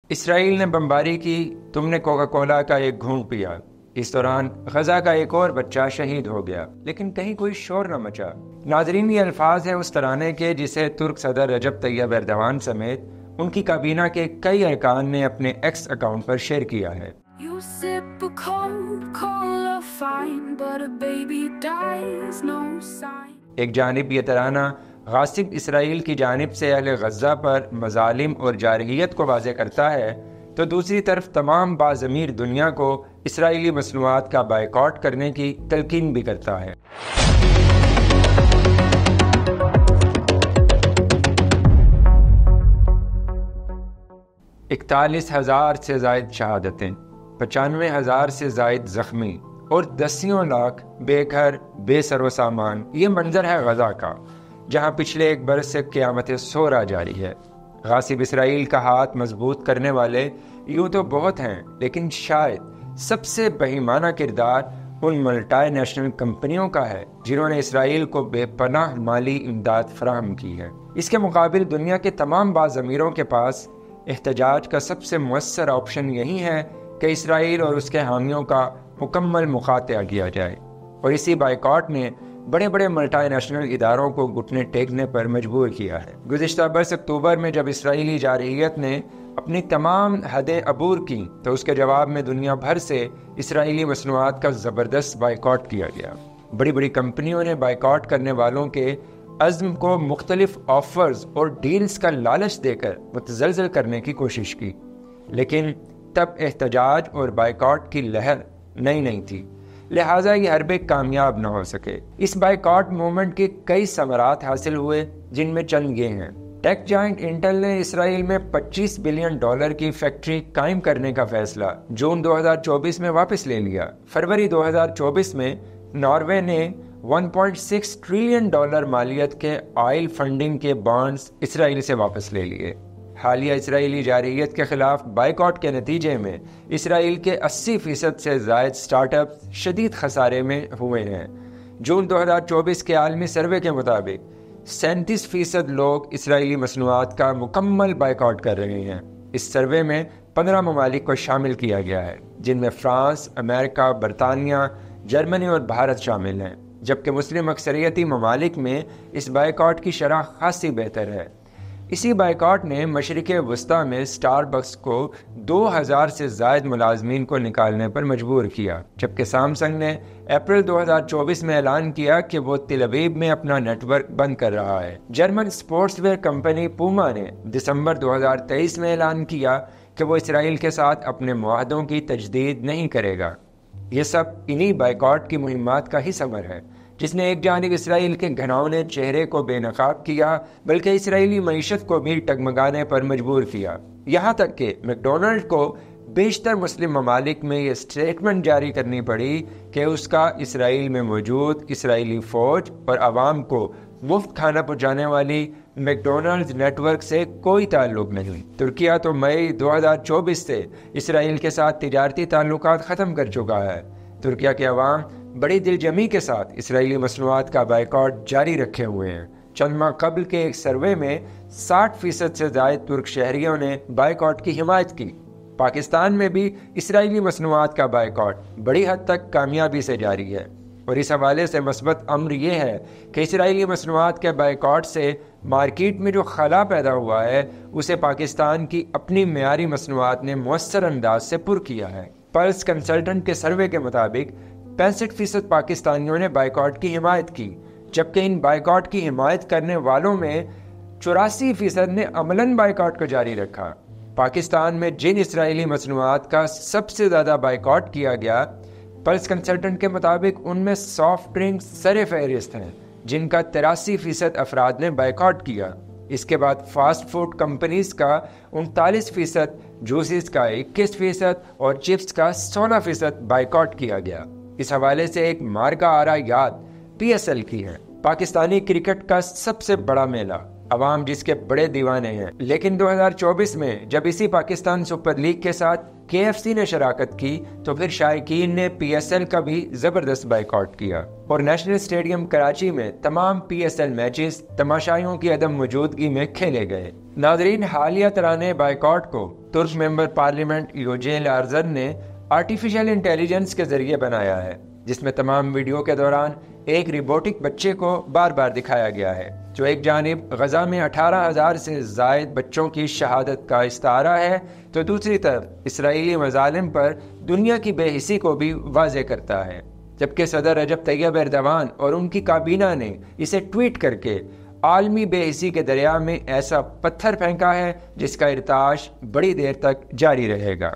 اسرائیل نے بمباری کی، تم نے کوکا کولا کا ایک گھونٹ پیا۔ اس دوران غزہ کا ایک اور بچہ شہید ہو گیا، لیکن کہیں کوئی شور نہ مچا۔ ناظرین، یہ الفاظ ہیں اس ترانے کے جسے ترک صدر رجب طیب ایردوان سمیت ان کی کابینہ کے کئی ارکان نے اپنے ایکس اکاؤنٹ پر شیئر کیا ہے۔ ایک جانب یہ ترانہ غاصب اسرائیل کی جانب سے اہل غزہ پر مظالم اور جارحیت کو واضح کرتا ہے، تو دوسری طرف تمام باضمیر دنیا کو اسرائیلی مصنوعات کا بائیکاٹ کرنے کی تلقین بھی کرتا ہے۔ 41,000 سے زائد شہادتیں، 95,000 سے زائد زخمی اور دسیوں لاکھ بے گھر بے سر و سامان۔ یہ منظر ہے غزہ کا، جہاں پچھلے ایک برس سے قیامت سورا جاری ہے۔ غاصب اسرائیل کا ہاتھ مضبوط کرنے والے یوں تو بہت ہیں، لیکن شاید سب سے بہیمانہ کردار ان ملٹی نیشنل کمپنیوں کا ہے جنہوں نے اسرائیل کو بے پناہ مالی امداد فراہم کی ہے۔ اس کے مقابل دنیا کے تمام باضمیروں کے پاس احتجاج کا سب سے مؤثر آپشن یہی ہے کہ اسرائیل اور اس کے حامیوں کا مکمل مخاطبہ کیا جائے، اور اسی بائیکاٹ نے بڑے بڑے ملٹی نیشنل اداروں کو گھٹنے ٹیکنے پر مجبور کیا ہے۔ گزشتہ برس اکتوبر میں جب اسرائیلی جارحیت نے اپنی تمام حدیں عبور کی تو اس کے جواب میں دنیا بھر سے اسرائیلی مصنوعات کا زبردست بائیکاٹ کیا گیا۔ بڑی بڑی کمپنیوں نے بائیکاٹ کرنے والوں کے عزم کو مختلف آفرز اور ڈیلز کا لالچ دے کر متزلزل کرنے کی کوشش کی، لیکن تب احتجاج اور بائیکاٹ کی لہر نہیں تھی، لہٰذا یہ حربے کامیاب نہ ہو سکے۔ اس بائیکاٹ موومنٹ کے کئی ثمرات حاصل ہوئے، جن میں چند یہ ہیں۔ ٹیک جائنٹ انٹل نے اسرائیل میں $25 بلین کی فیکٹری قائم کرنے کا فیصلہ جون 2024 میں واپس لے لیا۔ فروری 2024 میں ناروے نے $1.6 ٹریلین مالیت کے آئل فنڈنگ کے بانڈز اسرائیل سے واپس لے لیے۔ حالیہ اسرائیلی جارحیت کے خلاف بائیکاٹ کے نتیجے میں اسرائیل کے 80% سے زائد سٹارٹ اپ شدید خسارے میں ہوئے ہیں۔ جون 2024 کے عالمی سروے کے مطابق 37% لوگ اسرائیلی مصنوعات کا مکمل بائیکاٹ کر رہے ہیں۔ اس سروے میں 15 ممالک کو شامل کیا گیا ہے، جن میں فرانس، امریکہ، برطانیہ، جرمنی اور بھارت شامل ہیں، جبکہ مسلم اکثریتی ممالک میں اس بائیکاٹ کی شرح خاصی بہتر ہے۔ اسی بائیکاٹ نے مشرق وسطیٰ میں سٹار بکس کو 2,000 سے زائد ملازمین کو نکالنے پر مجبور کیا، جبکہ سامسنگ نے اپریل 2024 میں اعلان کیا کہ وہ تل ابیب میں اپنا نیٹ ورک بند کر رہا ہے۔ German sports where company Puma نے دسمبر 2023 میں اعلان کیا کہ وہ اسرائیل کے ساتھ اپنے معاہدوں کی تجدید نہیں کرے گا۔ یہ سب انہی بائیکاٹ کی مہمات کا ہی ثمر ہے، جس نے ایک جانب اسرائیل کے گھناؤنے چہرے کو بے نقاب کیا، بلکہ اسرائیلی معیشت کو بھی ٹگمگانے پر مجبور کیا۔ یہاں تک کہ میکڈونلڈ کو بیشتر مسلم ممالک میں یہ اسٹیٹمنٹ جاری کرنی پڑی کہ اس کا اسرائیل میں موجود اسرائیلی فوج اور عوام کو مفت کھانا پہنچانے والی میکڈونلڈ نیٹ ورک سے کوئی تعلق نہیں۔ ترکیہ تو مئی 2024 سے اسرائیل کے ساتھ تجارتی تعلقات ختم کر چکا ہے۔ ترکیہ کے عوام بڑی دل جمی کے ساتھ اسرائیلی مصنوعات کا بائیکاٹ جاری رکھے ہوئے ہیں۔ چند ماہ قبل کے ایک سروے میں 60% سے زائد ترک شہریوں نے بائیکاٹ کی حمایت کی۔ پاکستان میں بھی اسرائیلی مصنوعات کا بائیکاٹ بڑی حد تک کامیابی سے جاری ہے، اور اس حوالے سے مثبت امر یہ ہے کہ اسرائیلی مصنوعات کے بائیکاٹ سے مارکیٹ میں جو خلا پیدا ہوا ہے، اسے پاکستان کی اپنی معیاری مصنوعات نے مؤثر انداز سے پر کیا ہے۔ پلس کنسلٹنٹ کے سروے کے مطابق 65% پاکستانیوں نے بائیکاٹ کی حمایت کی، جبکہ ان بائیکاٹ کی حمایت کرنے والوں میں 84% نے عملاً بائیکاٹ کو جاری رکھا۔ پاکستان میں جن اسرائیلی مصنوعات کا سب سے زیادہ بائیکاٹ کیا گیا، پلس کنسلٹنٹ کے مطابق ان میں سافٹ ڈرنک سر فہرست ہیں، جن کا 83% افراد نے بائیکاٹ کیا۔ اس کے بعد فاسٹ فوڈ کمپنیز کا 39%، جوسز کا 21% اور چپس کا 16% بائیکاٹ کیا گیا۔ اس حوالے سے ایک مارکا آرا یاد PSL کی ہے۔ پاکستانی کرکٹ کا سب سے بڑا میلہ عوام جس کے بڑے دیوانے ہیں۔ لیکن 2024 میں جب اسی پاکستان سپر لیگ کے ساتھ KFC نے شراکت کی تو پھر شائقین نے PSL کا بھی زبردست بائیکاٹ کیا اور نیشنل اسٹیڈیم کراچی میں تمام PSL میچز تماشائیوں کی عدم موجودگی میں کھیلے گئے۔ ناظرین، حالیہ ترانے بائیکاٹ کو ترک ممبر پارلیمنٹ یوجین لارزن نے آرٹیفیشل انٹیلیجنس کے ذریعے بنایا ہے، جس میں تمام ویڈیو کے دوران ایک روبوٹک بچے کو بار بار دکھایا گیا ہے، جو ایک جانب غزہ میں 18,000 سے زائد بچوں کی شہادت کا استعارہ ہے تو دوسری طرف اسرائیلی مظالم پر دنیا کی بے حسی کو بھی واضح کرتا ہے، جبکہ صدر رجب طیب ایردوان اور ان کی کابینہ نے اسے ٹویٹ کر کے عالمی بے حسی کے دریا میں ایسا پتھر پھینکا ہے جس کا ارتعاش بڑی دیر تک جاری رہے گا۔